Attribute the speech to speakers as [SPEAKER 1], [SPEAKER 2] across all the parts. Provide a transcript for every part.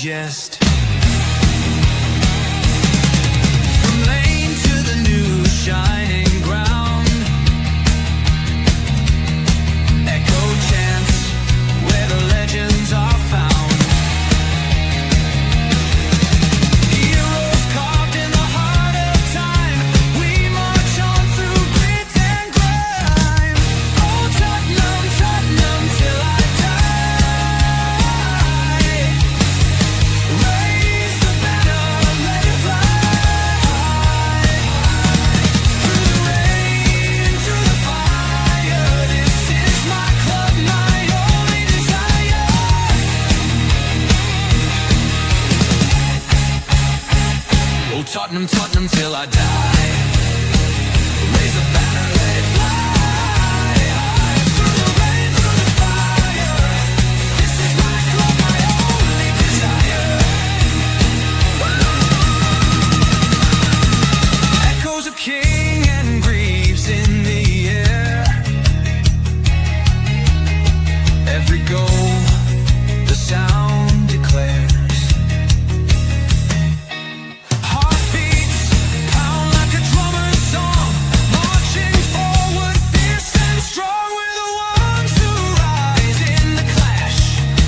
[SPEAKER 1] digest. From lane to the new shining ground, echo chants where the legends are found. Heroes carved in the heart of time, we march on through grit and grime. Oh Tottenham, Tottenham till I die. Raise the banner, let it fly. Through the rain, through the fire, this is my club, my only desire. Oh Tottenham, Tottenham till I die. Raise the banner, let it fly. Through the rain, through the fire, this is my club, my only desire. Echoes of King and Greaves in the air. Every goal, the sound declares. Heartbeats pound like a drummer's song, marching forward, fierce and strong. We're the ones who rise in the clash.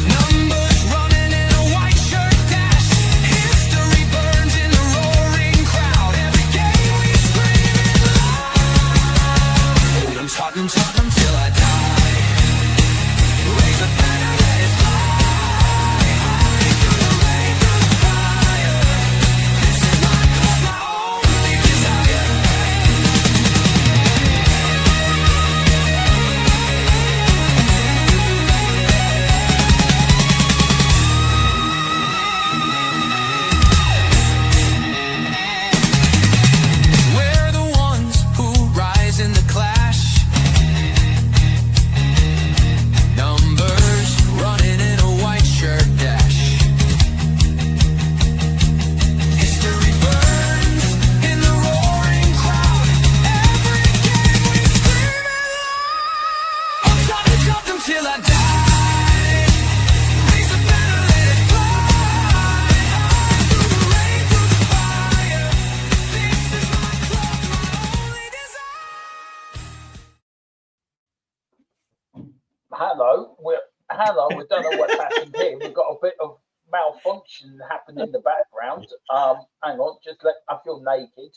[SPEAKER 1] Numbers running in a white shirt dash. History burns in the roaring crowd. Every game we scream it loud. I'm Tottenham, Tottenham till I die. Raise the banner, let it fly. Through the rain, through the fire, this is my club, my only desire. We're the ones who rise in the clash. Numbers running in a white shirt dash. History burns in the roaring crowd. Every game we scream it loud. I'm Tottenham, Tottenham till I die. Raise the banner, let it fly. Through the rain, through the fire, this is my club, my only desire.
[SPEAKER 2] Hello, we don't know what's happened here. We've got a bit of malfunction happening in the background. Hang on, I feel naked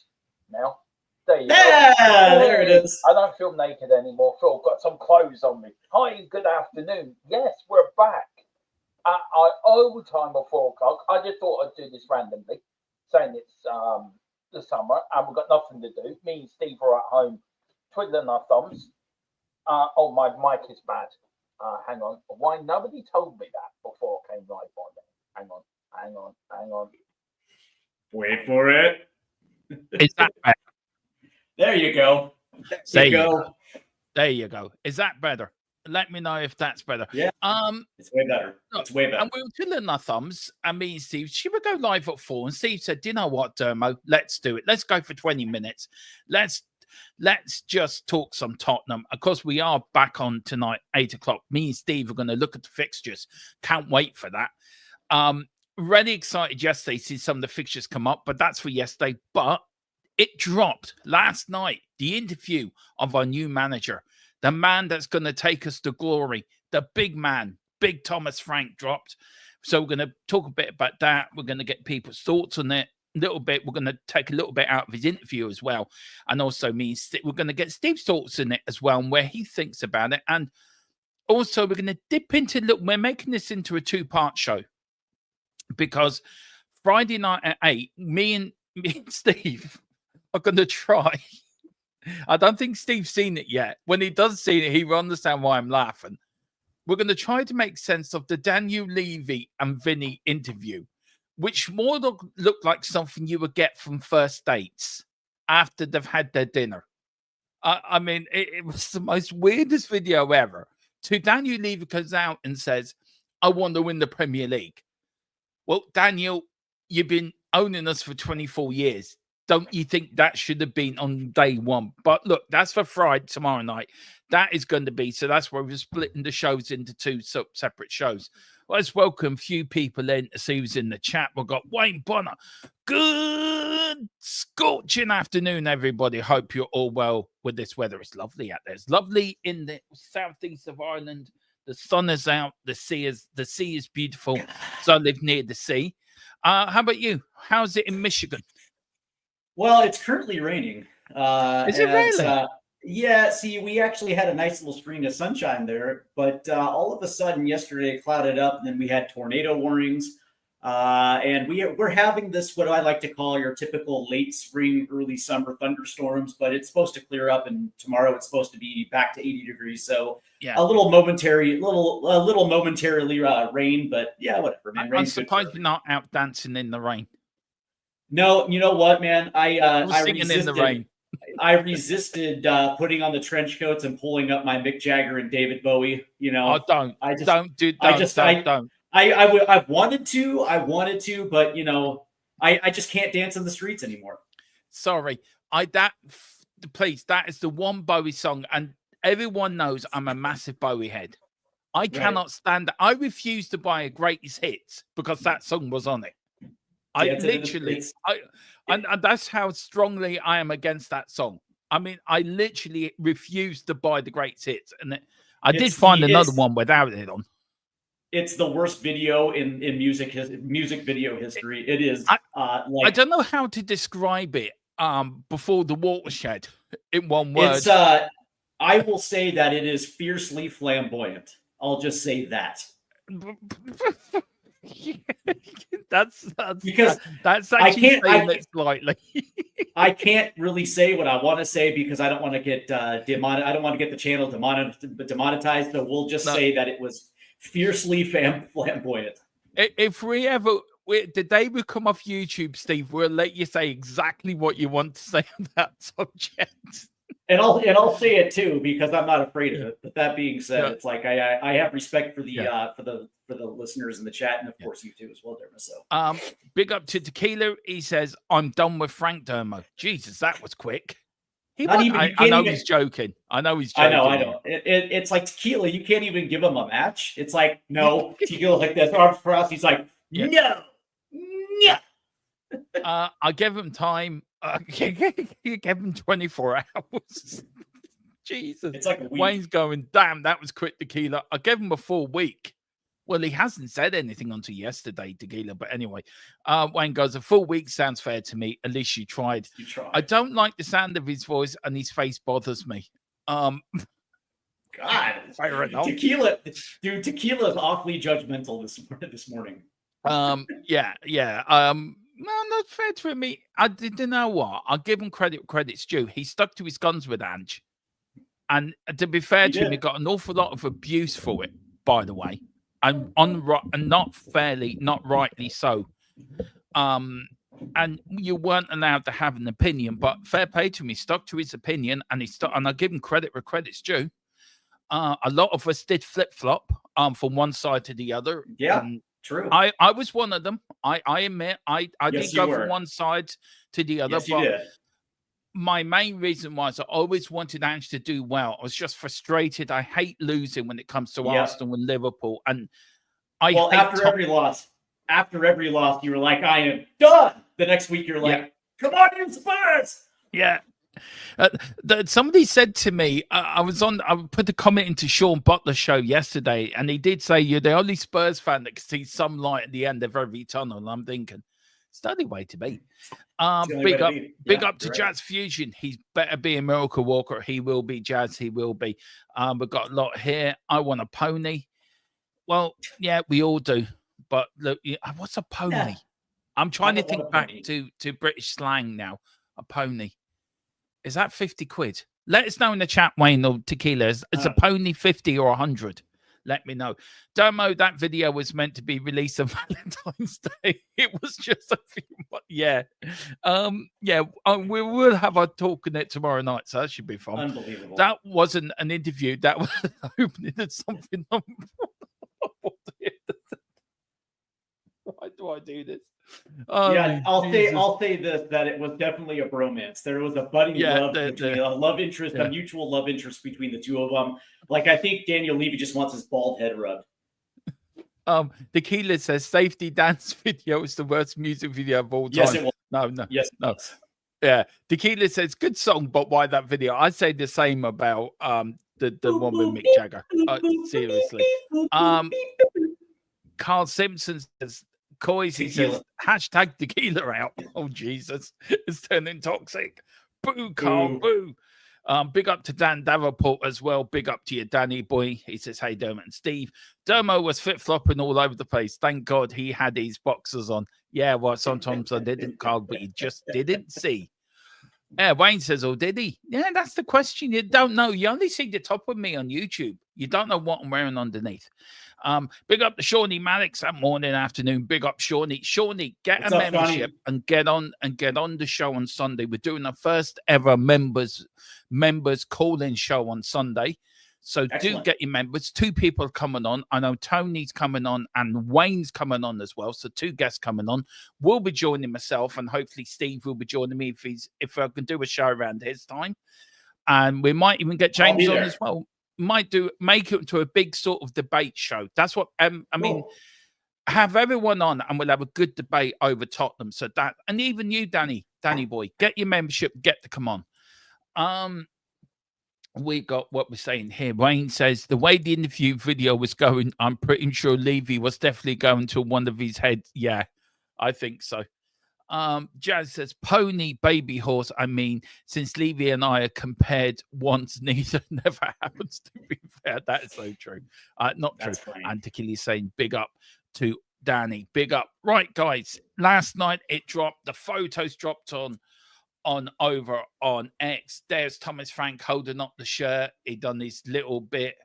[SPEAKER 2] now. There you go.
[SPEAKER 3] Yeah, there it is.
[SPEAKER 2] I don't feel naked anymore. Phil, got some clothes on me. Hi, good afternoon. Yes, we're back. At our overtime of 4 o'clock. I just thought I'd do this randomly, saying it's the summer and we've got nothing to do. Me and Steve are at home twiddling our thumbs. Oh, my mic is bad. Hang on. Why nobody told me that before I came live on it? Hang on.
[SPEAKER 3] Wait for it.
[SPEAKER 4] Is that better?
[SPEAKER 3] There you go.
[SPEAKER 4] There you go. There you go. Is that better? Let me know if that's better.
[SPEAKER 3] Yeah. It's way better. It's way better.
[SPEAKER 4] And we were twiddling our thumbs, and me and Steve, should we go live at 4? And Steve said, "Do you know what, Dermo? Let's do it. Let's go for 20 minutes. Let's just talk some Tottenham." Of course, we are back on tonight, 8 o'clock. Me and Steve are going to look at the fixtures. Can't wait for that. Really excited yesterday to see some of the fixtures come up, but that's for yesterday. But it dropped last night, the interview of our new manager, the man that's going to take us to glory, the big man, Big Thomas Frank dropped. So we're going to talk a bit about that. We're going to get people's thoughts on it a little bit. We're going to take a little bit out of his interview as well. And also we're going to get Steve's thoughts in it as well and where he thinks about it. And also we're going to dip into we're making this into a 2-part show because Friday night at 8, me and Steve are going to try. I don't think Steve's seen it yet. When he does see it, he will understand why I'm laughing. We're going to try to make sense of the Daniel Levy and Vinny interview, which more look like something you would get from first dates after they've had their dinner. I mean, it was the most weirdest video ever. So Daniel Levy comes out and says, "I want to win the Premier League." Well, Daniel, you've been owning us for 24 years. don't you think that should have been on day one? But look, that's for Friday tomorrow night. That is going to be, so that's why we're splitting the shows into two separate shows. Let's welcome a few people in to see who's in the chat. We've got Wayne Bonner. Good scorching afternoon, everybody. Hope you're all well with this weather. It's lovely out there. It's lovely in the southeast of Ireland. The sun is out. The sea is beautiful. So I live near the sea. How about you? How's it in Michigan?
[SPEAKER 3] Well, it's currently raining.
[SPEAKER 4] Is it really?
[SPEAKER 3] Yeah, see, we actually had a nice little string of sunshine there, but all of a sudden yesterday it clouded up, and then we had tornado warnings. And we're having this, what I like to call your typical late spring, early summer thunderstorms, but it's supposed to clear up, and tomorrow it's supposed to be back to 80 degrees. So
[SPEAKER 4] yeah,
[SPEAKER 3] a little momentarily rain, but yeah, whatever, man.
[SPEAKER 4] I'm surprised you're not out dancing in the rain.
[SPEAKER 3] No, you know what, man? I
[SPEAKER 4] singing in the rain.
[SPEAKER 3] I resisted putting on the trench coats and pulling up my Mick Jagger and David Bowie. You know,
[SPEAKER 4] don't do that.
[SPEAKER 3] I wanted to, but you know, I just can't dance in the streets anymore.
[SPEAKER 4] Sorry, please, that is the one Bowie song, and everyone knows I'm a massive Bowie head. I cannot stand it. I refuse to buy a greatest hits because that song was on it. And that's how strongly I am against that song. I mean, I literally refuse to buy the greatest hits, and I did find another one without it on.
[SPEAKER 3] It's the worst video in music video history. It is.
[SPEAKER 4] I don't know how to describe it. Before the watershed, in one word.
[SPEAKER 3] It's. I will say that it is fiercely flamboyant. I'll just say that.
[SPEAKER 4] that's
[SPEAKER 3] because
[SPEAKER 4] that's actually saying it slightly.
[SPEAKER 3] I can't really say what I want to say because I don't want to get I don't want to get the channel demonetized. So we'll just say that it was fiercely flamboyant.
[SPEAKER 4] If we ever the day we come off YouTube, Steve, we'll let you say exactly what you want to say on that subject.
[SPEAKER 3] And I'll say it too because I'm not afraid of it. But that being said, it's like I have respect for the listeners in the chat, and of course you too as well, Derma. So
[SPEAKER 4] big up to Tequila. He says, "I'm done with Frank Dermo." Jesus, that was quick. I know he's joking. I know.
[SPEAKER 3] It's like Tequila. You can't even give him a match. It's like no, Tequila like this arms crossed. He's like no.
[SPEAKER 4] I gave him time. You gave him 24 hours. Jesus.
[SPEAKER 3] It's like a week.
[SPEAKER 4] Wayne's going, damn, that was quick, Tequila. I gave him a full week. Well, he hasn't said anything until yesterday, Tequila. But anyway, Wayne goes, a full week sounds fair to me. At least you tried. I don't like the sound of his voice, and his face bothers me. God.
[SPEAKER 3] Tequila is awfully judgmental this morning.
[SPEAKER 4] No, not fair to me. I didn't know what. I'll give him credit's due. He stuck to his guns with Ange. And to be fair to him, he got an awful lot of abuse for it, by the way. And not rightly so. And you weren't allowed to have an opinion, but fair play to him. He stuck to his opinion, and and I give him credit where credit's due. A lot of us did flip-flop from one side to the other.
[SPEAKER 3] Yeah. True.
[SPEAKER 4] I was one of them. I admit I did go from one side to the other.
[SPEAKER 3] Yes, you did.
[SPEAKER 4] My main reason was I always wanted Ange to do well. I was just frustrated. I hate losing when it comes to Arsenal and Liverpool. And
[SPEAKER 3] after every loss, you were like, I am done. The next week, you're like, come on, you Spurs.
[SPEAKER 4] Yeah. Somebody said to me, I put a comment into Sean Butler's show yesterday, and he did say you're the only Spurs fan that can see some light at the end of every tunnel. And I'm thinking, it's the only way to be. Big up to Jazz Fusion. He's better be a miracle walker. He will be, Jazz. He will be. We've got a lot here. I want a pony. Well, yeah, we all do. But look, what's a pony? Yeah. I'm trying to think back to British slang now. A pony. Is that 50 quid? Let us know in the chat, Wayne or Tequila. Is a pony 50 or 100? Let me know. Dermo, that video was meant to be released on Valentine's Day. It was just a few months. Yeah. We will have our talk on it tomorrow night, so that should be fun.
[SPEAKER 3] Unbelievable.
[SPEAKER 4] That wasn't an interview. That was opening of something. Why do I do this? Oh,
[SPEAKER 3] Yeah,
[SPEAKER 4] Jesus.
[SPEAKER 3] I'll say this, that it was definitely a bromance. There was a budding
[SPEAKER 4] Yeah,
[SPEAKER 3] love between a love interest, a
[SPEAKER 4] yeah.
[SPEAKER 3] mutual love interest between the two of them. Like I think Daniel Levy just wants his bald head rubbed.
[SPEAKER 4] The Keeler says safety dance video is the worst music video of all time.
[SPEAKER 3] Yes, it was.
[SPEAKER 4] No.
[SPEAKER 3] Yes, it
[SPEAKER 4] No.
[SPEAKER 3] was.
[SPEAKER 4] Yeah. Tequila says good song, but why that video? I'd say the same about the one with Mick Jagger. Seriously. Carl Simpson says Coys, he says hashtag tequila out. Oh Jesus, it's turning toxic. Boo, Carl, boo. Big up to Dan Davenport as well. Big up to you, Danny boy. He says, hey, Dermot and Steve. Dermo was flip-flopping all over the place. Thank God he had his boxers on. Yeah, well, sometimes I didn't, Carl, but you just didn't see. Yeah, Wayne says, oh, did he? Yeah, that's the question. You don't know. You only see the top of me on YouTube. You don't know what I'm wearing underneath. Big up to Shawnee Maddox that morning, afternoon. Big up Shawnee. Shawnee, get a membership and get on the show on Sunday. We're doing our first ever members call-in show on Sunday. So do get your members. 2 people coming on. I know Tony's coming on and Wayne's coming on as well. So 2 guests coming on. We'll be joining myself and hopefully Steve will be joining me if I can do a show around his time. And we might even get James on as well. Make it into a big sort of debate show. That's what I mean. Have everyone on and we'll have a good debate over Tottenham. So that, and even you, Danny boy, get your membership, get to come on. We got what we're saying here. Wayne says the way the interview video was going, I'm pretty sure Levy was definitely going to one of his heads. Yeah, I think so. Jazz says pony baby horse. I mean, since Levy and I are compared once, neither never happens. To be fair, that is so true. Not true. And Tequila saying big up to Danny. Big up. Right, guys. Last night it dropped. The photos dropped on over on X. There's Thomas Frank holding up the shirt. He done this little bit.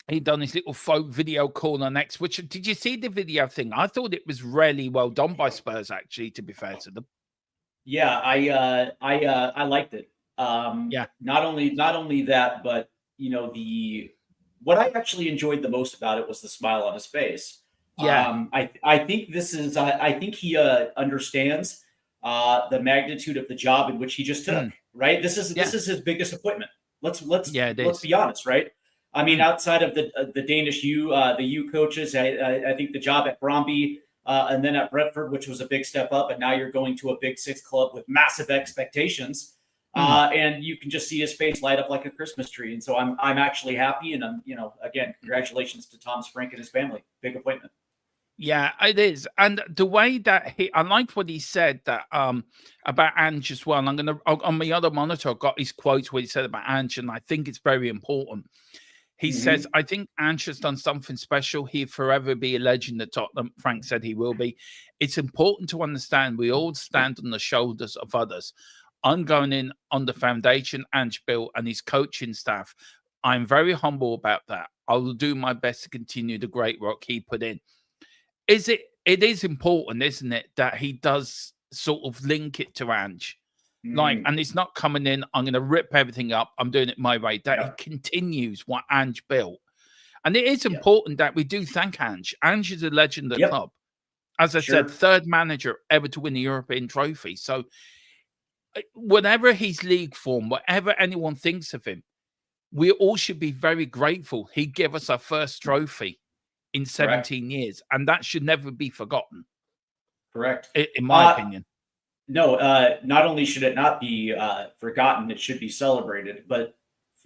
[SPEAKER 4] He done this little folk video call on X. Which did you see the video thing? I thought it was really well done by Spurs. Actually, to be fair to them.
[SPEAKER 3] Yeah, I liked it.
[SPEAKER 4] Yeah.
[SPEAKER 3] Not only that, but you know what I actually enjoyed the most about it was the smile on his face.
[SPEAKER 4] Yeah.
[SPEAKER 3] I think this is I think he understands the magnitude of the job in which he just took. Right. This is his biggest appointment. Let's be honest. Right. I mean, outside of the Danish the U coaches, I think the job at Brøndby and then at Brentford, which was a big step up, and now you're going to a Big Six club with massive expectations. And you can just see his face light up like a Christmas tree. And so I'm actually happy. And I'm, again, congratulations to Thomas Frank and his family. Big appointment.
[SPEAKER 4] Yeah, it is. And the way that I liked what he said that about Ange as well. And I'm going to, on my other monitor, I got his quotes where he said about Ange, and I think it's very important. He says, I think Ange has done something special. He'll forever be a legend at Tottenham. Frank said he will be. It's important to understand we all stand on the shoulders of others. I'm going in on the foundation Ange built and his coaching staff. I'm very humble about that. I will do my best to continue the great work he put in. It is important, isn't it, that he does sort of link it to Ange. Like, and it's not coming in, I'm going to rip everything up, I'm doing it my way. That he continues what Ange built. And it is important that we do thank Ange. Ange is a legend at the club. As I said, 3rd manager ever to win a European trophy. So whatever his league form, whatever anyone thinks of him, we all should be very grateful. He gave us our first trophy in 17 years. And that should never be forgotten.
[SPEAKER 3] Correct.
[SPEAKER 4] In my opinion.
[SPEAKER 3] No, not only should it not be forgotten, it should be celebrated. But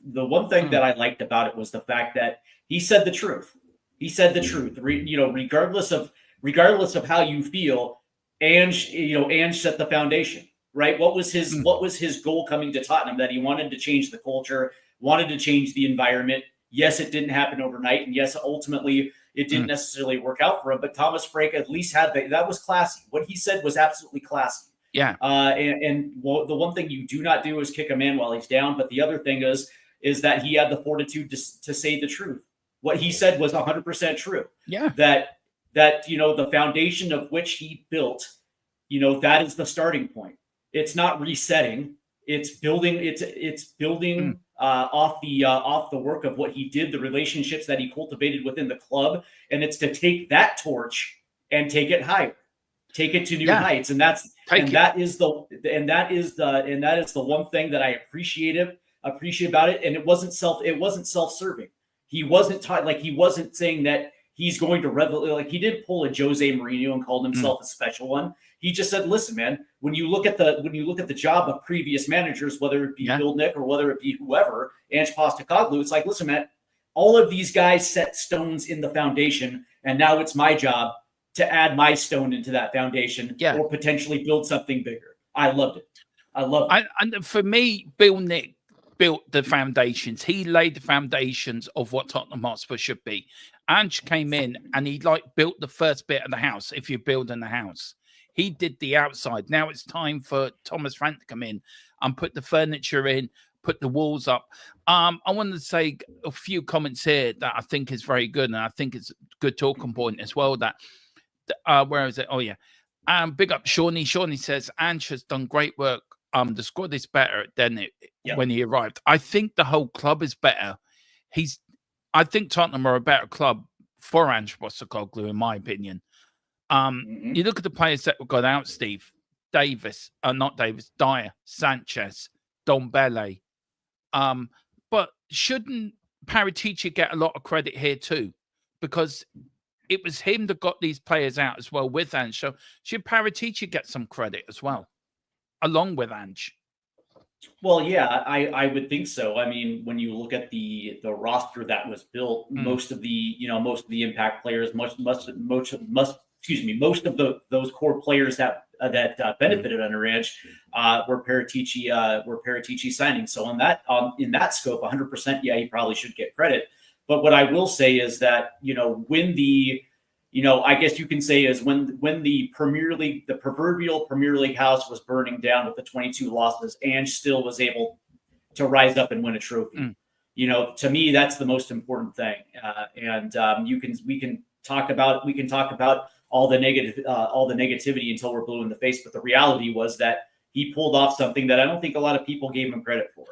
[SPEAKER 3] the one thing that I liked about it was the fact that he said the truth. He said the truth. Regardless of how you feel, Ange set the foundation. Right? What was his goal coming to Tottenham? That he wanted to change the culture, wanted to change the environment. Yes, it didn't happen overnight, and yes, ultimately it didn't necessarily work out for him. But Thomas Frank at least had that was classy. What he said was absolutely classy.
[SPEAKER 4] Yeah.
[SPEAKER 3] The one thing you do not do is kick a man while he's down. But the other thing is that he had the fortitude to say the truth. What he said was 100% true.
[SPEAKER 4] Yeah.
[SPEAKER 3] That the foundation of which he built, that is the starting point. It's not resetting. It's building off the work of what he did, the relationships that he cultivated within the club, and it's to take that torch and take it higher, take it to new heights, and that is the one thing that I appreciate about it. And it wasn't self-serving. He wasn't he wasn't saying that he's going to he didn't pull a Jose Mourinho and called himself a special one. He just said, "Listen, man, when you look at the job of previous managers, whether it be Bill Nick or whether it be whoever, Ange Postecoglou, it's like, listen, man, all of these guys set stones in the foundation, and now it's my job to add my stone into that foundation or potentially build something bigger." I loved it.
[SPEAKER 4] And for me, Bill Nick built the foundations. He laid the foundations of what Tottenham Hotspur should be. Ange came in and he built the first bit of the house. If you're building the house, he did the outside. Now it's time for Thomas Frank to come in and put the furniture in, put the walls up. I wanted to say a few comments here that I think is very good, and I think it's a good talking point as well. That where is it? Oh yeah, big up Shawnee. Shawnee says Ange has done great work. The squad is better than when he arrived. I think the whole club is better. I think Tottenham are a better club for Ange Postecoglou, in my opinion. You look at the players that got out, Steve. Dyer, Sanchez, Dombele. But shouldn't Paratici get a lot of credit here too? Because it was him that got these players out as well with Ange. So should Paratici get some credit as well, along with Ange?
[SPEAKER 3] Well, yeah, I would think so. I mean, when you look at the roster that was built, most of the impact players, most of those core players that benefited under Ange were Paratici signings. So in that scope, 100%, yeah, he probably should get credit. But what I will say is that when I guess you can say is when the Premier League, the proverbial Premier League house was burning down with the 22 losses, Ange still was able to rise up and win a trophy. To me, that's the most important thing. We can talk about all the negativity until we're blue in the face. But the reality was that he pulled off something that I don't think a lot of people gave him credit for.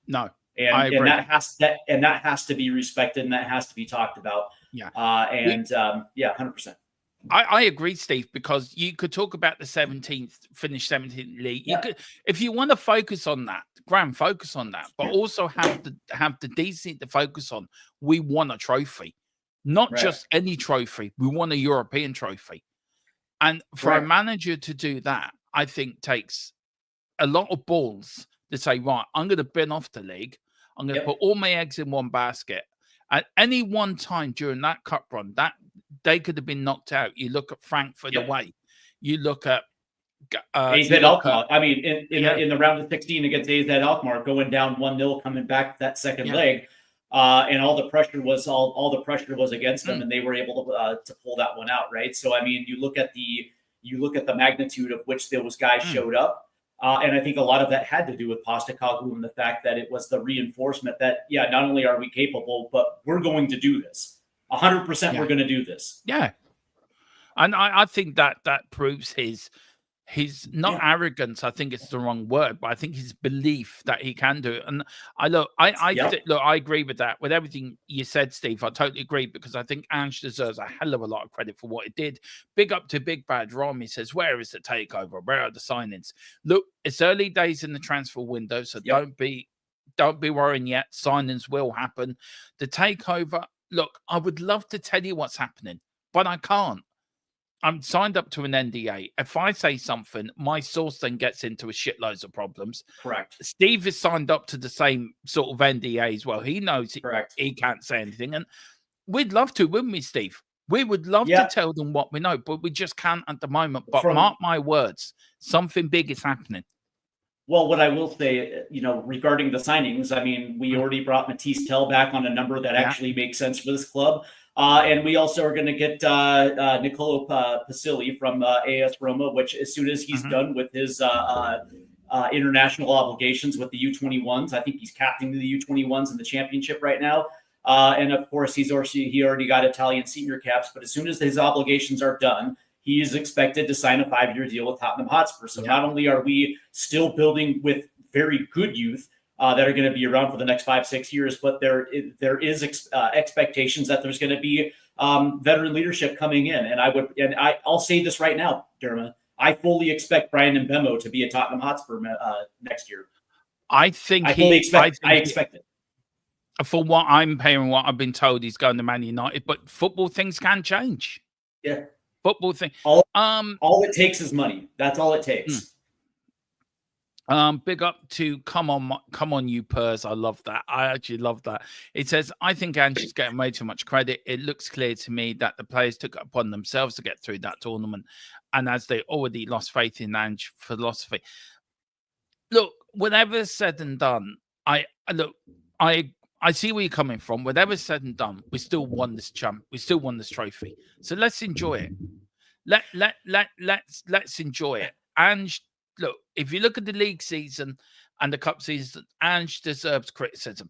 [SPEAKER 4] No,
[SPEAKER 3] and that has to be respected, and that has to be talked about. Yeah. 100%.
[SPEAKER 4] I agree, Steve, because you could talk about the 17th league. You could, if you want to focus on that, Graham, focus on that, but also have the decency to focus on we won a trophy, not just any trophy. We won a European trophy. And for a manager to do that, I think takes a lot of balls to say, right, I'm going to bin off the league. I'm going to put all my eggs in one basket. At any one time during that cup run, that they could have been knocked out. You look at Frankfurt away. You look at
[SPEAKER 3] AZ Alkmaar. I mean, in the round of 16 against AZ Alkmaar, going down 1-0, coming back that second leg, and all the pressure was against them, and they were able to pull that one out, right? So I mean, you look at the magnitude of which those guys showed up. And I think a lot of that had to do with Postecoglou and the fact that it was the reinforcement that, not only are we capable, but we're going to do this. 100% we're going to do this.
[SPEAKER 4] Yeah. And I think that proves his not arrogance, I think it's the wrong word, but I think his belief that he can do it. And I agree with that. With everything you said, Steve, I totally agree, because I think Ange deserves a hell of a lot of credit for what he did. Big up to Big Bad Rom. He says, where is the takeover? Where are the signings? Look, it's early days in the transfer window, so don't be worrying yet. Signings will happen. The takeover, look, I would love to tell you what's happening, but I can't. I'm signed up to an NDA. If I say something, my source then gets into a shitloads of problems.
[SPEAKER 3] Correct.
[SPEAKER 4] Steve is signed up to the same sort of NDA as well. He knows he can't say anything. And we'd love to, wouldn't we, Steve? We would love to tell them what we know, but we just can't at the moment. But mark my words, something big is happening.
[SPEAKER 3] Well, what I will say, regarding the signings, I mean, we already brought Matisse Tell back on a number that actually makes sense for this club. And we also are going to get Nicolo Pasili from AS Roma, which as soon as he's done with his international obligations with the U21s, I think he's captaining the U21s in the championship right now. And of course, he already got Italian senior caps. But as soon as his obligations are done, he is expected to sign a 5-year deal with Tottenham Hotspur. So not only are we still building with very good youth that are going to be around for the next 5-6 years, but there is expectations that there's going to be veteran leadership coming in. And I'll say this right now, Derma, I fully expect Brian Mbemo to be a Tottenham Hotspur next year. I expect it.
[SPEAKER 4] For what I'm hearing, what I've been told, he's going to Man United, but football things can change.
[SPEAKER 3] Yeah.
[SPEAKER 4] Football thing.
[SPEAKER 3] All it takes is money. That's all it takes.
[SPEAKER 4] Big up to come on you Purs. I love that. I actually love that. It says, I think Ange is getting way too much credit. It looks clear to me that the players took it upon themselves to get through that tournament, and as they already lost faith in Ange's philosophy. Look, whatever's said and done, I see where you're coming from. Whatever's said and done, we still won this we still won this trophy. So let's enjoy it. Let's enjoy it. Ange, look, if you look at the league season and the cup season, Ange deserves criticism.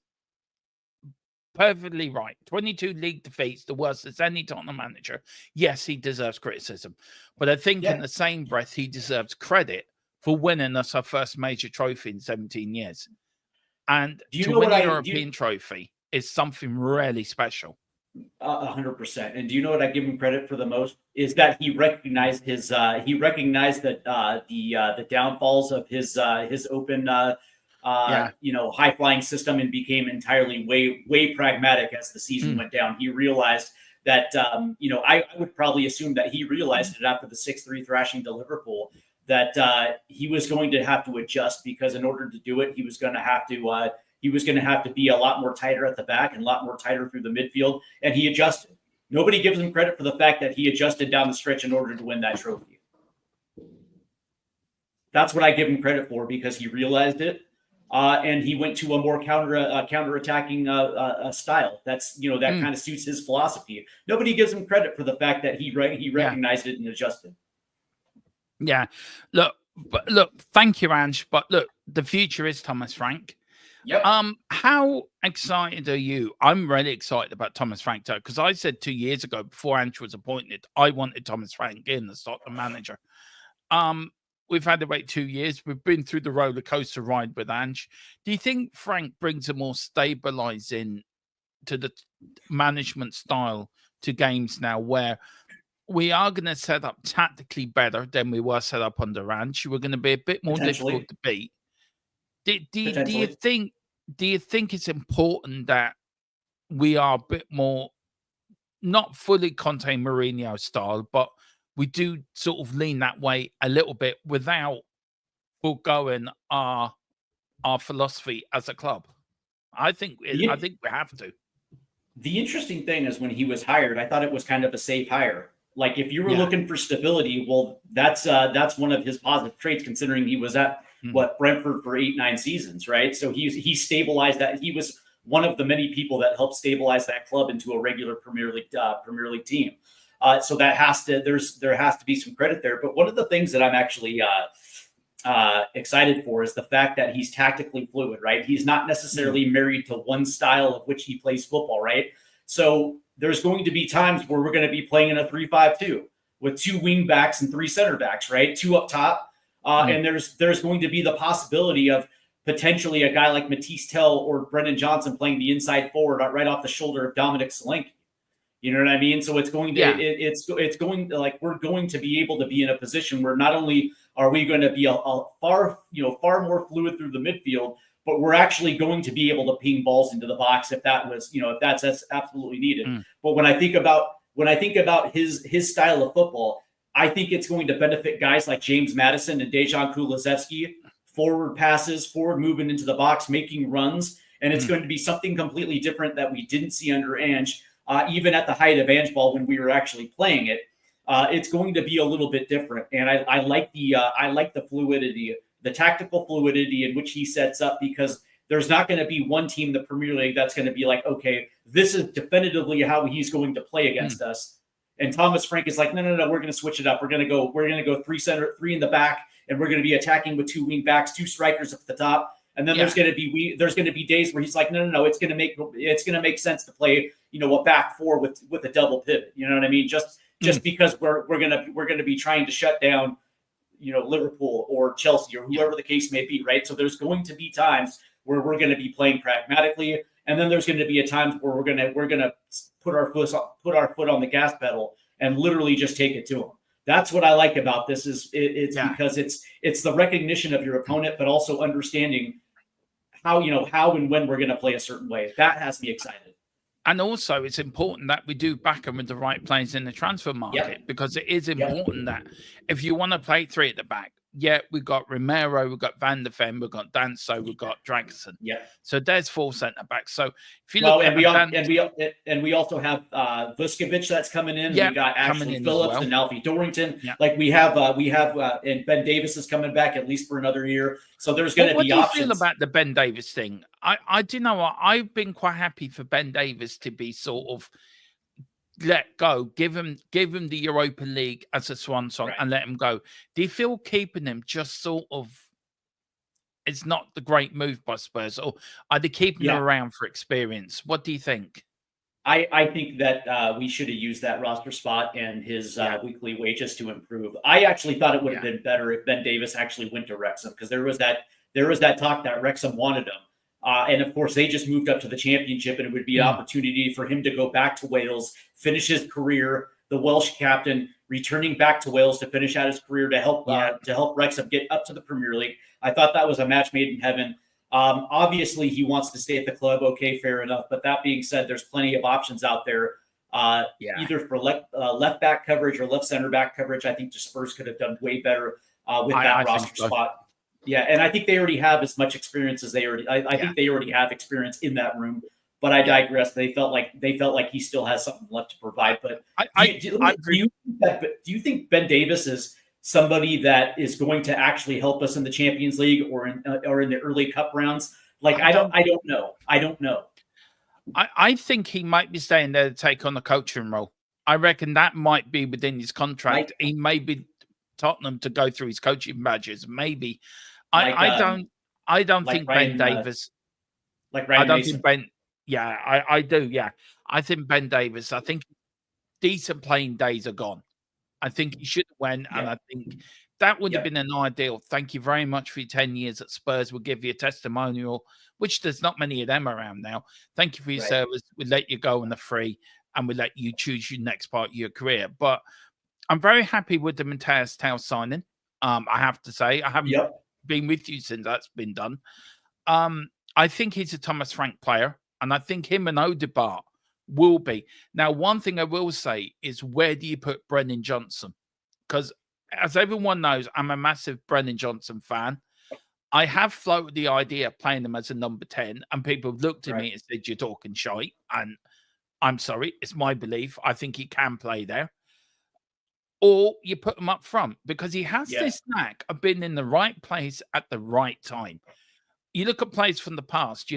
[SPEAKER 4] Perfectly right. 22 league defeats, the worst as any Tottenham manager. Yes, he deserves criticism. But I think in the same breath, he deserves credit for winning us our first major trophy in 17 years. And to win a European trophy is something really special.
[SPEAKER 3] 100%. And do you know what I give him credit for the most? Is that he recognized that the downfalls of his open high flying system, and became entirely way pragmatic as the season went down. He realized that I would probably assume that he realized it after the 6-3 thrashing to Liverpool, that he was going to have to adjust, because in order to do it, he was going to have to be a lot more tighter at the back and a lot more tighter through the midfield. And he adjusted. Nobody gives him credit for the fact that he adjusted down the stretch in order to win that trophy. That's what I give him credit for, because he realized it. And he went to a more counter-attacking style. That's, that kind of suits his philosophy. Nobody gives him credit for the fact that he recognized it and adjusted.
[SPEAKER 4] Yeah. Look, thank you, Ange. But look, the future is Thomas Frank.
[SPEAKER 3] Yep.
[SPEAKER 4] How excited are you? I'm really excited about Thomas Frank, though, because I said 2 years ago, before Ange was appointed, I wanted Thomas Frank in as Tottenham manager. We've had to wait 2 years. We've been through the roller coaster ride with Ange. Do you think Frank brings a more stabilizing to the management style to games now, where we are going to set up tactically better than we were set up under Ange? We're going to be a bit more difficult to beat. Do you think it's important that we are a bit more, not fully Conte Mourinho style, but we do sort of lean that way a little bit without foregoing our philosophy as a club? I think we have to.
[SPEAKER 3] The interesting thing is, when he was hired, I thought it was kind of a safe hire. Like, if you were looking for stability, well, that's one of his positive traits, considering he was at Brentford for 8-9 seasons, right? So he stabilized that. He was one of the many people that helped stabilize that club into a regular Premier League team. So there has to be some credit there. But one of the things that I'm actually excited for is the fact that he's tactically fluid, right? He's not necessarily married to one style of which he plays football, right? So there's going to be times where we're going to be playing in a 3-5-2 with 2 wing backs and 3 center backs, right? 2 up top. And there's going to be the possibility of potentially a guy like Matisse Tell or Brendan Johnson playing the inside forward right off the shoulder of Dominic Solanke. You know what I mean? So it's going to, we're going to be able to be in a position where not only are we going to be a far more fluid through the midfield, but we're actually going to be able to ping balls into the box if that's absolutely needed. But when I think about his style of football, I think it's going to benefit guys like James Maddison and Dejan Kulusevski, forward passes, forward movement into the box, making runs. And it's going to be something completely different that we didn't see under Ange. Even at the height of Ange ball when we were actually playing it, it's going to be a little bit different. And I like the fluidity, the tactical fluidity in which he sets up, because there's not going to be one team in the Premier League that's going to be like, okay, this is definitively how he's going to play against us. And Thomas Frank is like, no, we're going to switch it up. We're going to go 3 in the back, and we're going to be attacking with 2 wing backs, 2 strikers up at the top. And then there's going to be days where he's like, no, it's going to make sense to play, a back 4 with a double pivot. You know what I mean? Just because we're going to be trying to shut down Liverpool or Chelsea or whoever the case may be, right? So there's going to be times where we're going to be playing pragmatically, and then there's going to be a times where we're gonna put our foot on the gas pedal and literally just take it to them. That's what I like about this it's because it's the recognition of your opponent, but also understanding how and when we're going to play a certain way. That has me excited.
[SPEAKER 4] And also, it's important that we do back them with the right players in the transfer market, because it is important that if you want to play three at the back, we've got Romero, we've got Van der Ven, we've got Danso, we've got Draxson. So there's 4 centre backs. So if you look
[SPEAKER 3] and we also have Vuskovic that's coming in. We got Ashley Phillips and Alfie Dorrington. Like we have and Ben Davis is coming back at least for another year. So there's going to be options.
[SPEAKER 4] What do you feel about the Ben Davis thing? I do know what I've been quite happy for Ben Davis to be sort of let go, give him the Europa League as a swan song and let him go. Do you feel keeping him just sort of it's not the great move by Spurs, or are they keeping him around for experience? What do you think?
[SPEAKER 3] I think that we should have used that roster spot and his weekly wages to improve. I actually thought it would have been better if Ben Davis actually went to Wrexham, because there was that talk that Wrexham wanted him. And of course, they just moved up to the Championship, and it would be an opportunity for him to go back to Wales, finish his career, the Welsh captain, returning back to Wales to finish out his career to help Wrexham get up to the Premier League. I thought that was a match made in heaven. Obviously, he wants to stay at the club. Okay, fair enough. But that being said, there's plenty of options out there, either for left back coverage or left center back coverage. I think the Spurs could have done way better with that roster spot. Yeah, and I think they already have as much experience as they already. I think they already have experience in that room. But I digress. They felt like he still has something left to provide. But do you think Ben Davis is somebody that is going to actually help us in the Champions League or in the early cup rounds? Like I don't know.
[SPEAKER 4] I think he might be staying there to take on the coaching role. I reckon that might be within his contract. He may be Tottenham to go through his coaching badges. Maybe. I don't think Ben Davis.
[SPEAKER 3] I don't think
[SPEAKER 4] Ben. Yeah, I do. Yeah, I think Ben Davis. I think decent playing days are gone. I think he should have went, and I think that would have been an ideal. Thank you very much for your 10 years at Spurs. We'll give you a testimonial, which there's not many of them around now. Thank you for your service. We'll let you go on the free, and we'll let you choose your next part of your career. But I'm very happy with the Matthias Tell signing. I have to say, I haven't been with you since that's been done. I think he's a Thomas Frank player, and I think him and Odegaard will be. Now, one thing I will say is, where do you put Brennan Johnson? Because as everyone knows, I'm a massive Brennan Johnson fan. I have floated the idea of playing him as a number 10, and people have looked at me and said, you're talking shite. And I'm sorry, it's my belief. I think he can play there. Or you put him up front, because he has this knack of being in the right place at the right time. You look at players from the past,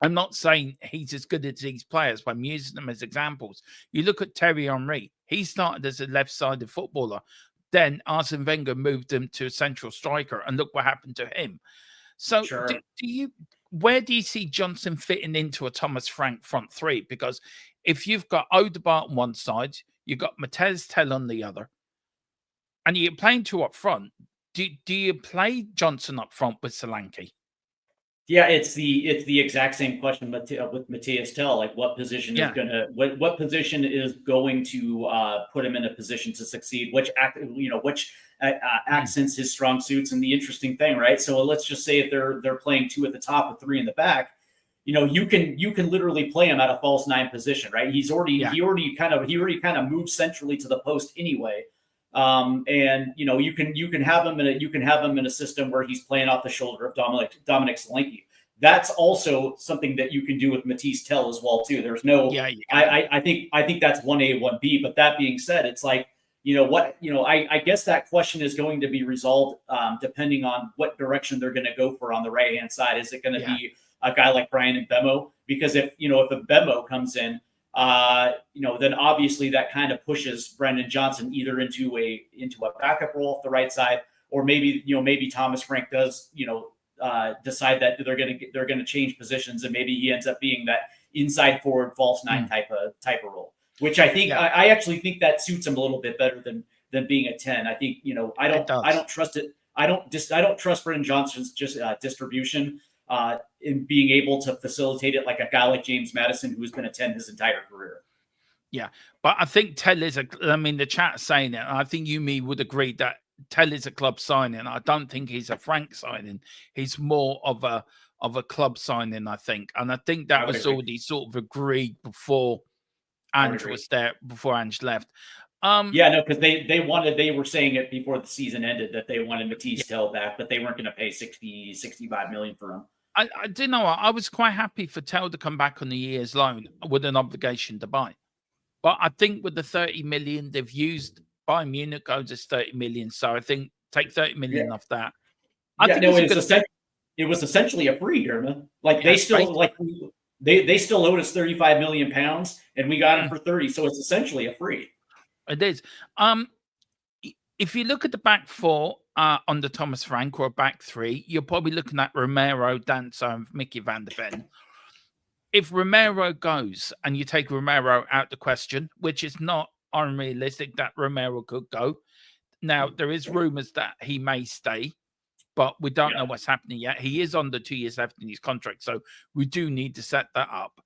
[SPEAKER 4] I'm not saying he's as good as these players, but I'm using them as examples. You look at Thierry Henry. He started as a left-sided footballer. Then Arsene Wenger moved him to a central striker, and look what happened to him. So where do you see Johnson fitting into a Thomas Frank front three? Because if you've got Odegaard on one side, you've got Matthias Tell on the other, and you're playing two up front, do you play Johnson up front with Solanke?
[SPEAKER 3] Yeah, it's the exact same question with Matthias Tell. Like, what position is what position is going to put him in a position to succeed? Which accents his strong suits? And the interesting thing, right? So let's just say if they're playing two at the top and three in the back, you can literally play him at a false nine position, right? He already kind of moves centrally to the post anyway. And you can have him in a system where he's playing off the shoulder of Dominic Solanke. That's also something that you can do with Matthias Tell as well too. There's no, I think that's 1A, 1B. But that being said, it's like, I guess that question is going to be resolved depending on what direction they're going to go for on the right hand side. Is it going to be a guy like Brian Mbemo? Because if Mbemo comes in, then obviously that kind of pushes Brendan Johnson either into a backup role off the right side, or maybe Thomas Frank does, decide that they're going to change positions, and maybe he ends up being that inside forward false nine type of role, which I think I actually think that suits him a little bit better than being a 10. I think, I
[SPEAKER 4] It does.
[SPEAKER 3] don't trust it. I don't trust Brendan Johnson's distribution in being able to facilitate it like a guy like James Madison, who's been a 10 his entire career.
[SPEAKER 4] Yeah, but I think Tell is the chat's saying it. And I think me would agree that Tell is a club signing. I don't think he's a Frank signing. He's more of a club signing, I think. And I think that was already sort of agreed before Ange was there, before Ange left.
[SPEAKER 3] Because they were saying it before the season ended that they wanted Matisse Tell back, but they weren't going to pay 65 million for him.
[SPEAKER 4] I do know. I was quite happy for Tell to come back on a year's loan with an obligation to buy. But I think with the 30 million they've used, Bayern Munich owes us 30 million. So I think take 30 million off that.
[SPEAKER 3] It was essentially a free, Derma. Like they still owed us 35 million pounds, and we got him for 30. So it's essentially a free.
[SPEAKER 4] It is. If you look at the back four under Thomas Frank, or a back three, you're probably looking at Romero, Danso, and Mickey van der Ven. If Romero goes and you take Romero out the question, which is not unrealistic that Romero could go. Now, there is rumors that he may stay, but we don't know what's happening yet. He is on the 2 years left in his contract, so we do need to set that up.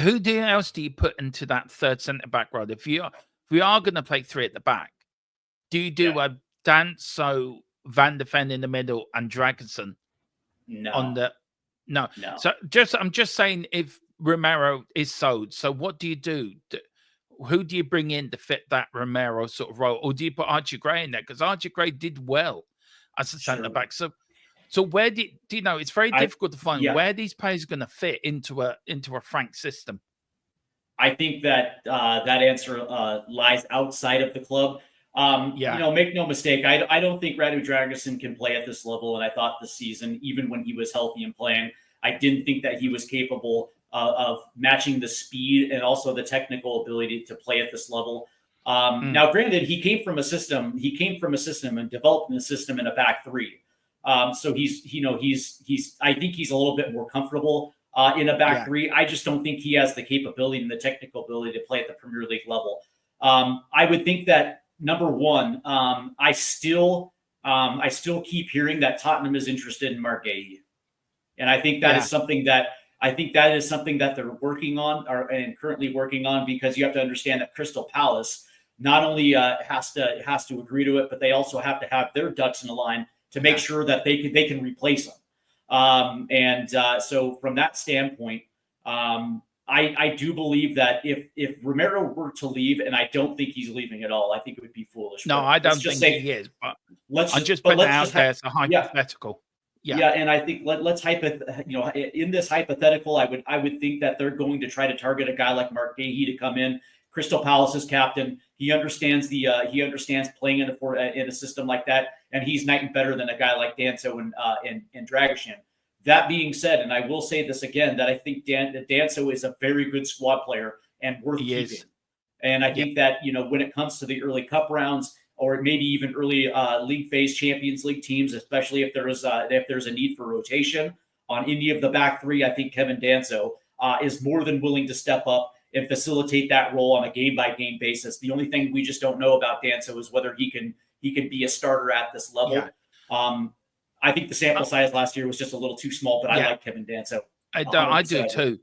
[SPEAKER 4] Who else do you put into that third centre-back role? If we are going to play three at the back, do you do a Danso, Van der Ven in the middle, and Dragonson on the... No. So I'm just saying, if Romero is sold, so what do you do? Who do you bring in to fit that Romero sort of role, or do you put Archie Gray in there? Because Archie Gray did well as a centre back. So where do you know? It's very difficult to find where these players are going to fit into a Frank system.
[SPEAKER 3] I think that that answer lies outside of the club. Make no mistake. I don't think Radu Dragusin can play at this level. And I thought this season, even when he was healthy and playing, I didn't think that he was capable of matching the speed and also the technical ability to play at this level. Now, granted, he came from a system and developed a system in a back three. So I think he's a little bit more comfortable in a back three. I just don't think he has the capability and the technical ability to play at the Premier League level. I would think that, number one, I still keep hearing that Tottenham is interested in Marc Guéhi. And I think that is something that they're working on and currently working on, because you have to understand that Crystal Palace not only has to agree to it, but they also have to have their ducks in a line to make sure that they can replace them. So from that standpoint, I do believe that if Romero were to leave, and I don't think he's leaving at all, I think it would be foolish.
[SPEAKER 4] No, I don't think he is. But I'm just putting it out there as a hypothetical.
[SPEAKER 3] Yeah, and I think let's in this hypothetical, I would think that they're going to try to target a guy like Marc Guéhi to come in. Crystal Palace's captain. He understands playing in a system like that, and he's night and better than a guy like Danso and Dragusin. That being said, and I will say this again, that I think Danso is a very good squad player and worth keeping. And I think that when it comes to the early cup rounds, or maybe even early league phase Champions League teams, especially if there's a need for rotation on any of the back three, I think Kevin Danso is more than willing to step up and facilitate that role on a game-by-game basis. The only thing we just don't know about Danso is whether he can be a starter at this level. I think the sample size last year was just a little too small, but I like Kevin Danso.
[SPEAKER 4] I do too.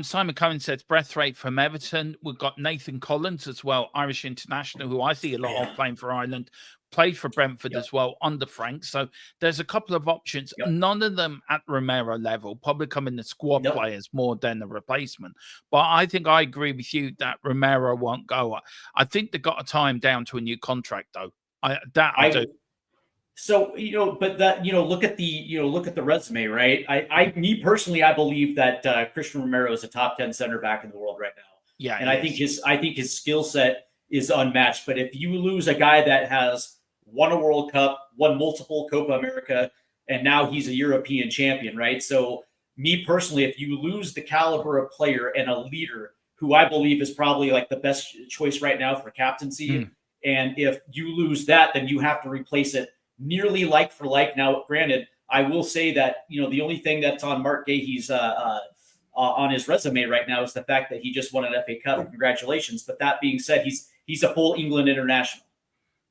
[SPEAKER 4] Simon Cohen says Braithwaite from Everton. We've got Nathan Collins as well, Irish international, who I see a lot of playing for Ireland. Played for Brentford as well under Frank. So there's a couple of options. None of them at Romero level, probably coming the squad players more than the replacement. But I think I agree with you that Romero won't go. I think they got to tie him down to a new contract, though. I do.
[SPEAKER 3] So but that look at the resume, right? Me personally, I believe that Christian Romero is a top 10 center back in the world right now.
[SPEAKER 4] Yeah,
[SPEAKER 3] and I think his skill set is unmatched. But if you lose a guy that has won a World Cup, won multiple Copa America, and now he's a European champion, right? So me personally, if you lose the caliber of player and a leader who I believe is probably like the best choice right now for captaincy, and if you lose that, then you have to replace it nearly like for like. Now, granted, I will say that, the only thing that's on Marc Guéhi's on his resume right now is the fact that he just won an FA Cup. Congratulations. But that being said, he's a full England international.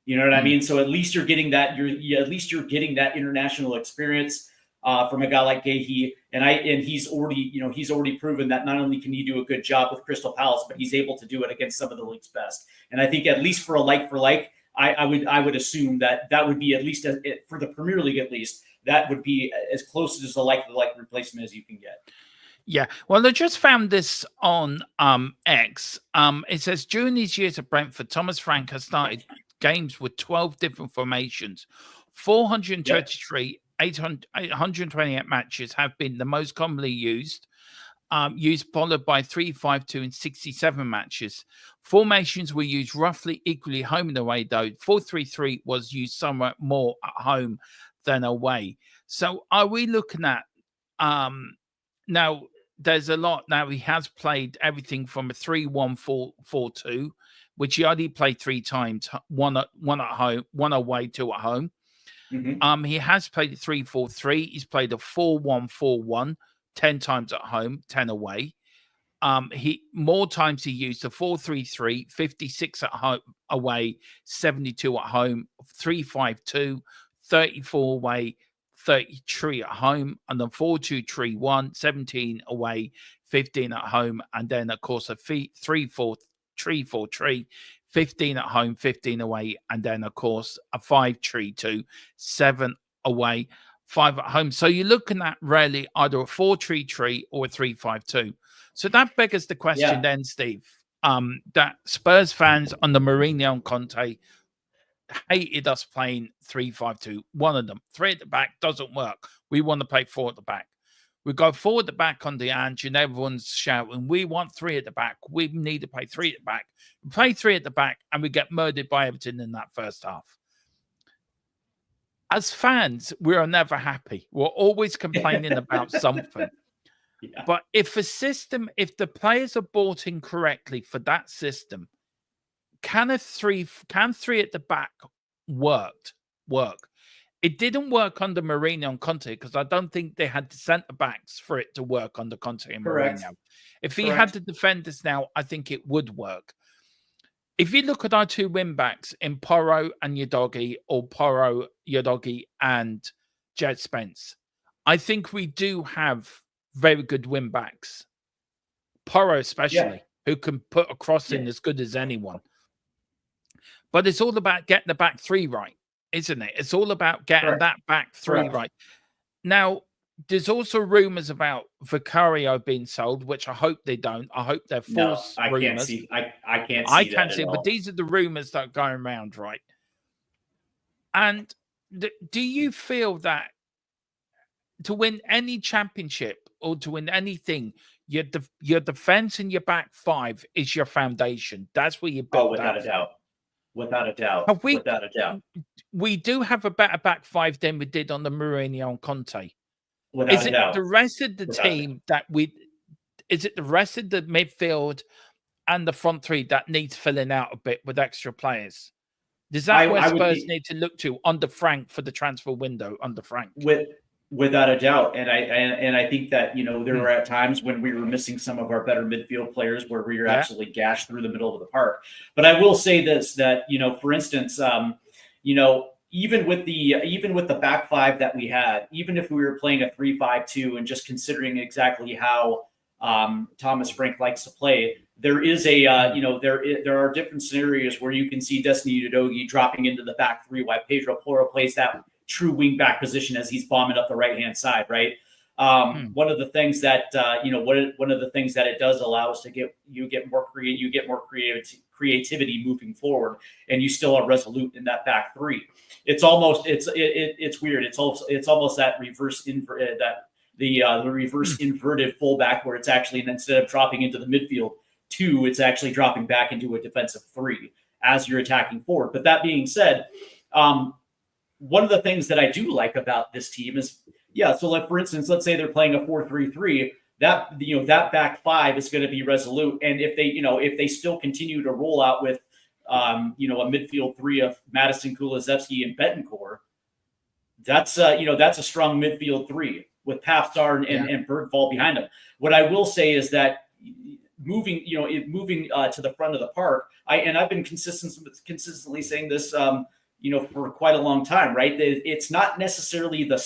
[SPEAKER 3] You know what I mean? So at least you're getting that. At least you're getting that international experience from a guy like Gahey, and he's already proven that not only can he do a good job with Crystal Palace, but he's able to do it against some of the league's best. And I think at least for a like for like, I would assume that would be at least for the Premier League, at least that would be as close as a like for like replacement as you can get.
[SPEAKER 4] Yeah, well, I just found this on X. It says during these years at Brentford, Thomas Frank has started games with 12 different formations. 433, 828 matches have been the most commonly used, followed by 3-5-2 and 67 matches. Formations were used roughly equally home and away, though 4-3-3 was used somewhat more at home than away. So are we looking at now? There's a lot now. He has played everything from a 3-1-4-4-2, which he only played 3 times, one at home, one away, 2 at home. He has played a 3-4-3. He's played a 4-1-4-1, 10 times at home, 10 away. More times he used a 4-3-3, 56 at home away, 72 at home, 3-5-2, 34 away, 33 at home, and then 4-2-3-1, 17 away, 15 at home, and then of course a 3-4-3, 15 at home, 15 away, and then of course a 5-3-2, 7 away, 5 at home. So you're looking at really either a 4-3-3 or a 3-5-2. So that beggars the question then, Steve, that Spurs fans under Mourinho and Conte hated us playing 3-5-2. One of them, 3 at the back doesn't work. We want to play 4 at the back. We go 4 at the back on the Ange, and everyone's shouting, we want 3 at the back. We need to play 3 at the back. We play 3 at the back, and we get murdered by Everton in that first half. As fans, we are never happy. We're always complaining about something.
[SPEAKER 3] Yeah.
[SPEAKER 4] But if the players are bought in correctly for that system, can 3 at the back work? It didn't work under Mourinho and Conte because I don't think they had the centre backs for it to work under Conte and Mourinho. If he had the defenders now, I think it would work. If you look at our 2 wing backs in Porro and Udogie, or Porro, Udogie, and Jed Spence, I think we do have very good wing backs. Porro especially, who can put a cross in as good as anyone. But it's all about getting the back 3 right, isn't it? It's all about getting that back 3 right. Now, there's also rumors about Vicario being sold, which I hope they don't. I hope they're false rumors.
[SPEAKER 3] I can't see it,
[SPEAKER 4] but these are the rumors that are going around, right? And do you feel that to win any championship or to win anything, your defense and your back 5 is your foundation? That's where you build.
[SPEAKER 3] Without a doubt. Without a doubt. We do have a better back 5 than we did on the Mourinho and Conte. Is it the rest of the team is it the rest of the midfield and the front 3 that needs filling out a bit with extra players? Is that where Spurs need to look to under Frank for the transfer window under Frank? Without a doubt. And I think that, there were at times when we were missing some of our better midfield players where we were absolutely gashed through the middle of the park. But I will say this, that, for instance, even with the back 5 that we had, even if we were playing a 3-5-2 and just considering exactly how Thomas Frank likes to play, there is there are different scenarios where you can see Destiny Udogie dropping into the back 3 while Pedro Porro plays that true wing back position as he's bombing up the right hand side, right? One of the things that one of the things that it does allow us to get more creativity moving forward, and you still are resolute in that back 3. It's almost it's weird. It's almost that reverse reverse inverted fullback where it's actually, instead of dropping into the midfield 2, it's actually dropping back into a defensive 3 as you're attacking forward. But that being said, one of the things that I do like about this team is, so like, for instance, let's say they're playing a 4-3-3, that back 5 is going to be resolute. And if they still continue to roll out with, a midfield 3 of Madison, Kulusevski, and Betancourt, that's a strong midfield 3 with Pafstar and Bergvall behind them. What I will say is that moving, moving to the front of the park. I've been consistently saying this, for quite a long time, right? It's not necessarily the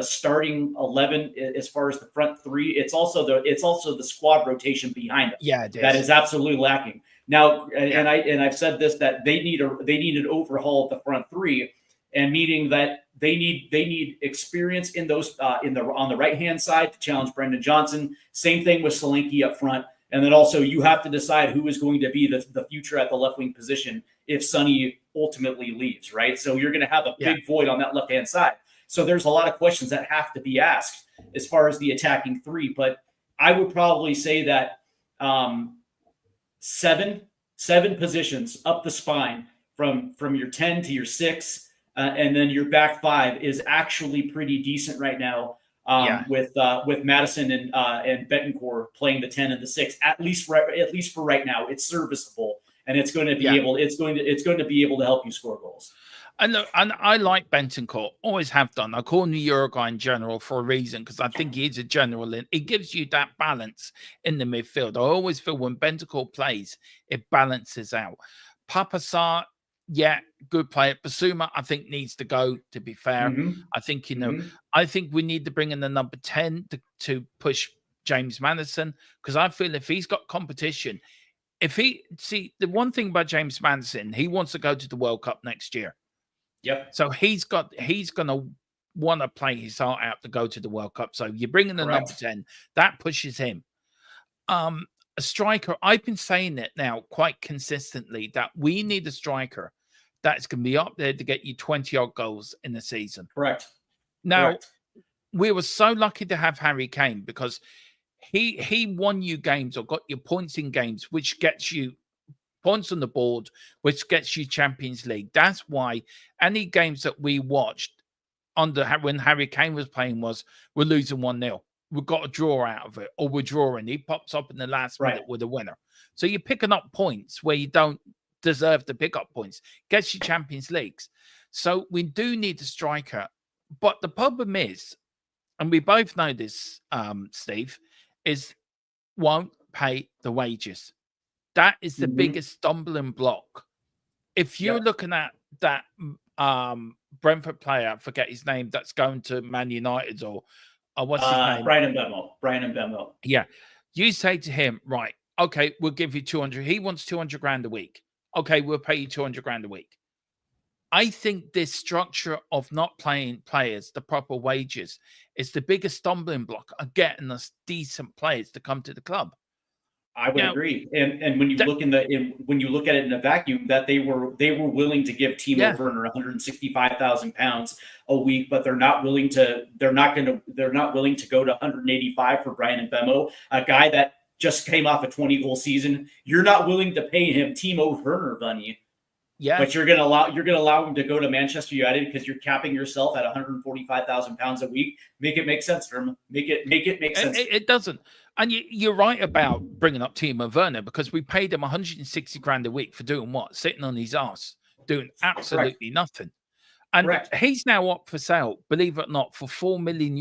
[SPEAKER 3] starting 11 as far as the front three. It's also the squad rotation behind them.
[SPEAKER 4] Yeah,
[SPEAKER 3] that is absolutely lacking. Now, and I've said this, that they need an overhaul of the front three, and meaning that they need experience in those on the right hand side to challenge Brendan Johnson. Same thing with Solanke up front, and then also you have to decide who is going to be the future at the left wing position if Sonny ultimately leaves, right? So you're going to have a big void on that left hand side. So there's a lot of questions that have to be asked as far as the attacking three, but I would probably say that seven positions up the spine from your 10 to your 6. And then your back 5 is actually pretty decent right now, with Madison and Betancourt playing the 10 and the 6. At least for right now, it's serviceable, and it's going to be able to help you score goals.
[SPEAKER 4] And look, and I like Betancourt, always have done. I call him the Uruguayan general for a reason, because I think he is a general. And it gives you that balance in the midfield. I always feel when Betancourt plays, it balances out. Papa Sarr, good player. Basuma, I think, needs to go, to be fair. I think, I think we need to bring in the number 10 to push James Madison, because I feel if he's got competition, the one thing about James Madison, he wants to go to the World Cup next year.
[SPEAKER 3] Yep.
[SPEAKER 4] So he's going to want to play his heart out to go to the World Cup. So you bring in the number 10, that pushes him. A striker, I've been saying it now quite consistently, that we need a striker that's going to be up there to get you 20-odd goals in the season.
[SPEAKER 3] Correct.
[SPEAKER 4] Now, we were so lucky to have Harry Kane, because he won you games or got your points in games, which gets you points on the board, which gets you Champions League. That's why any games that we watched when Harry Kane was playing we're losing 1-0. We've got a draw out of it, or we're drawing. He pops up in the last minute with a winner. So you're picking up points where you don't deserve to pick up points. Gets you Champions Leagues. So we do need a striker. But the problem is, and we both know this, Steve, is won't pay the wages. That is the biggest stumbling block. If you're looking at that Brentford player, I forget his name, that's going to Man United, or what's his name?
[SPEAKER 3] Brian Mbemo.
[SPEAKER 4] Yeah. You say to him, right, okay, we'll give you 200. He wants 200 grand a week. Okay, we'll pay you 200 grand a week. I think this structure of not paying players the proper wages is the biggest stumbling block of getting us decent players to come to the club.
[SPEAKER 3] I would agree, and when you look at it in a vacuum, that they were willing to give Timo Werner 165,000 pounds a week, but they're not willing to go to 185 for Brian Mbemo, a guy that just came off a 20-goal season. You're not willing to pay him Timo Werner money. Yeah, but you're gonna allow him to go to Manchester United because you're capping yourself at 145,000 pounds a week. Make it make sense for him. Make it make sense.
[SPEAKER 4] It doesn't. And you're right about bringing up Timo Werner, because we paid him 160 grand a week for doing what? Sitting on his ass, doing absolutely nothing. And he's now up for sale, believe it or not, for €4 million.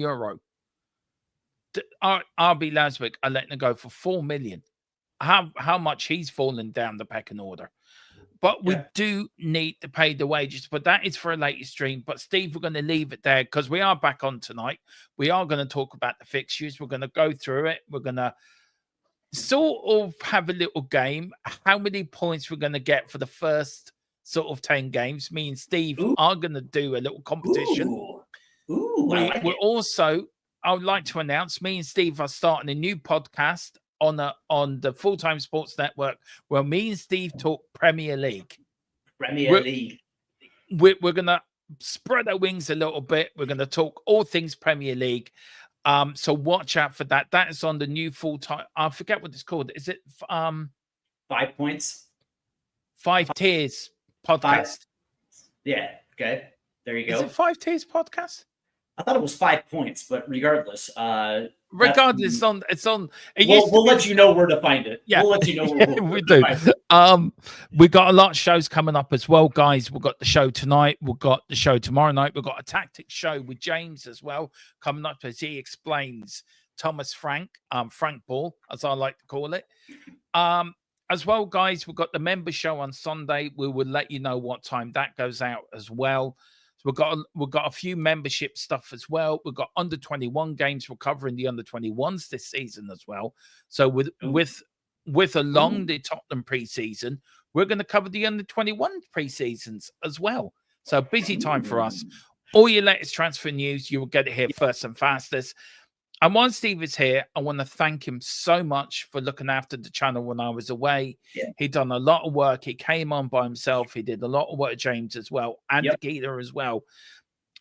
[SPEAKER 4] RB Leipzig are letting it go for 4 million. How much he's fallen down the pecking order. But we do need to pay the wages. But that is for a later stream. But Steve, we're going to leave it there, because we are back on tonight. We are going to talk about the fixtures. We're going to go through it. We're going to sort of have a little game. How many points we're going to get for the first sort of 10 games. Me and Steve are going to do a little competition. We're also, I would like to announce, me and Steve are starting a new podcast on the Full-Time Sports Network, where me and Steve talk Premier League. We're going to spread our wings a little bit. We're going to talk all things Premier League. So watch out for that. That is on the new full-time. I forget what it's called. Is it
[SPEAKER 3] 5 points?
[SPEAKER 4] 5 Tiers podcast.
[SPEAKER 3] Yeah. Okay. There you go.
[SPEAKER 4] Is it 5 Tiers podcast?
[SPEAKER 3] I thought it was 5 points, but regardless,
[SPEAKER 4] it's on.
[SPEAKER 3] We'll let you know where to find it.
[SPEAKER 4] Yeah,
[SPEAKER 3] we'll let you know where
[SPEAKER 4] we do. We got a lot of shows coming up as well, guys. We've got the show tonight. We've got the show tomorrow night. We've got a tactics show with James as well coming up as he explains Thomas Frank, Frank Ball, as I like to call it. As well, guys, we've got the member show on Sunday. We will let you know what time that goes out as well. So we've got a few membership stuff as well. We've got under 21 games. We're covering the under 21s this season as well. So with along the Tottenham preseason, we're going to cover the under 21 preseasons as well. So busy time for us. All your latest transfer news, you will get it here first and fastest. And while Steve is here, I want to thank him so much for looking after the channel when I was away. He'd done a lot of work. He came on by himself. He did a lot of work, James, as well, and Tequila as well.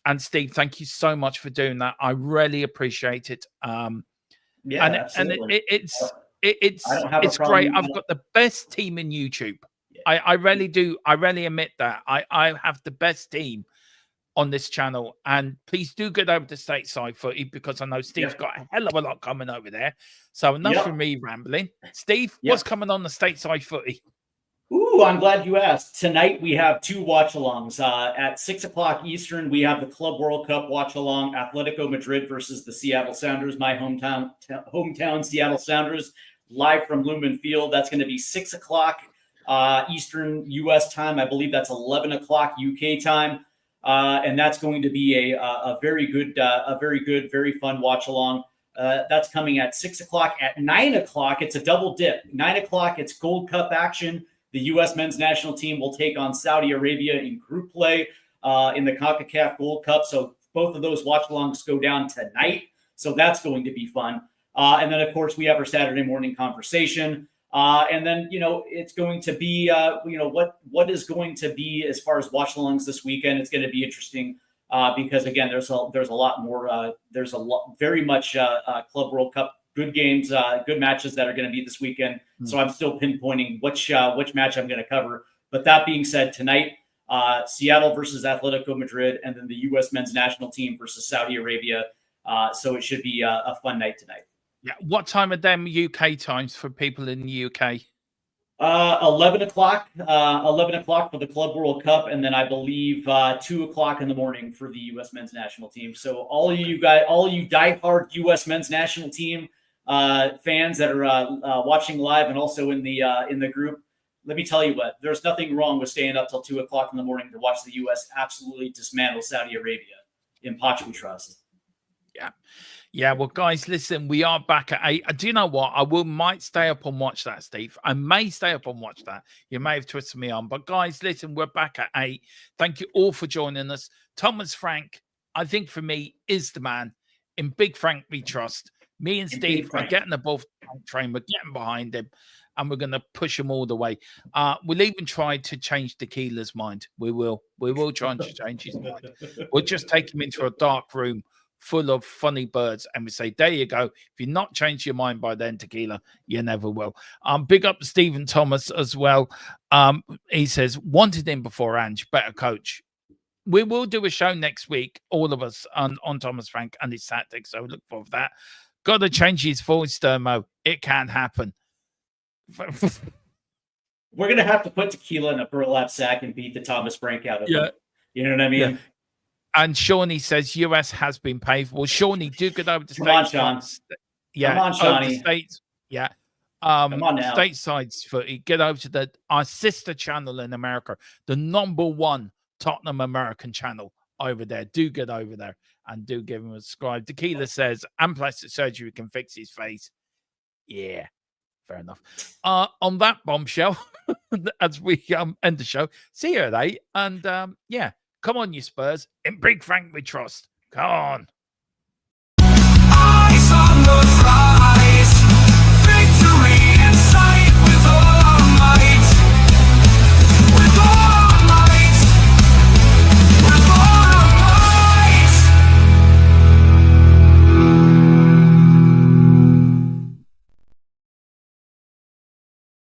[SPEAKER 4] And Steve, thank you so much for doing that. I really appreciate it.
[SPEAKER 3] Absolutely.
[SPEAKER 4] It's great. I've got the best team in YouTube. I really do. I really admit that. I have the best team on this channel, and please do get over to Stateside Footy, because I know Steve's got a hell of a lot coming over there. So enough for me rambling. Steve, what's coming on the Stateside Footy?
[SPEAKER 3] Ooh, I'm glad you asked. Tonight we have 2 watch-alongs. At 6 o'clock Eastern, we have the Club World Cup watch-along, Atletico Madrid versus the Seattle Sounders, my hometown Seattle Sounders, live from Lumen Field. That's going to be 6 o'clock Eastern U.S. time. I believe that's 11 o'clock UK time. And that's going to be a very good, very fun watch along. That's coming at 6 o'clock. At 9 o'clock, it's a double dip. 9 o'clock, it's Gold Cup action. The U.S. men's national team will take on Saudi Arabia in group play in the CONCACAF Gold Cup. So both of those watch alongs go down tonight. So that's going to be fun. And then, of course, we have our Saturday morning conversation. And then, it's going to be, what is going to be as far as watch-alongs this weekend. It's going to be interesting because, again, there's a lot more. There's very much Club World Cup, good games, good matches that are going to be this weekend. So I'm still pinpointing which match I'm going to cover. But that being said, tonight, Seattle versus Atletico Madrid, and then the U.S. men's national team versus Saudi Arabia. So it should be a fun night tonight.
[SPEAKER 4] Yeah. What time are them UK times for people in the UK?
[SPEAKER 3] 11 o'clock. 11 o'clock for the Club World Cup, and then I believe 2 o'clock in the morning for the U.S. men's national team. So all of you guys, all you diehard U.S. men's national team fans that are watching live and also in the group, let me tell you what, there's nothing wrong with staying up till 2 o'clock in the morning to watch the U.S. absolutely dismantle Saudi Arabia. In Poch we trust.
[SPEAKER 4] Yeah. Yeah, well, guys, listen, we are back at 8. Do you know what? might stay up and watch that, Steve. I may stay up and watch that. You may have twisted me on. But, guys, listen, we're back at 8. Thank you all for joining us. Thomas Frank, I think for me, is the man. In Big Frank we trust. Me and Steve are getting above the train. We're getting behind him. And we're going to push him all the way. We'll even try to change Tequila's mind. We will. We will try and change his mind. We'll just take him into a dark room full of funny birds, and we say, there you go. If you're not changed your mind by then, Tequila, you never will. Big up Stephen Thomas as well. He says, wanted him before Ange, better coach. We will do a show next week, all of us, on Thomas Frank and his tactics, so look forward to that. Got to change his voice, Dermo. It can happen.
[SPEAKER 3] We're going to have to put Tequila in a burlap sack and beat the Thomas Frank out of him. You know what I mean?
[SPEAKER 4] Yeah. And Shawnee says US has been paid. Well, Shawnee, do get over to
[SPEAKER 3] Come on, Sean.
[SPEAKER 4] Yeah,
[SPEAKER 3] come on, Shawnee.
[SPEAKER 4] States. Yeah.
[SPEAKER 3] Come on now.
[SPEAKER 4] Stateside's footy. Get over to our sister channel in America, the #1 Tottenham American channel over there. Do get over there and do give him a subscribe. Tequila says, and plastic surgery can fix his face. Yeah, fair enough. On that bombshell, as we end the show, see you at 8. And yeah. Come on, you Spurs. In Big Frank we trust. Come on.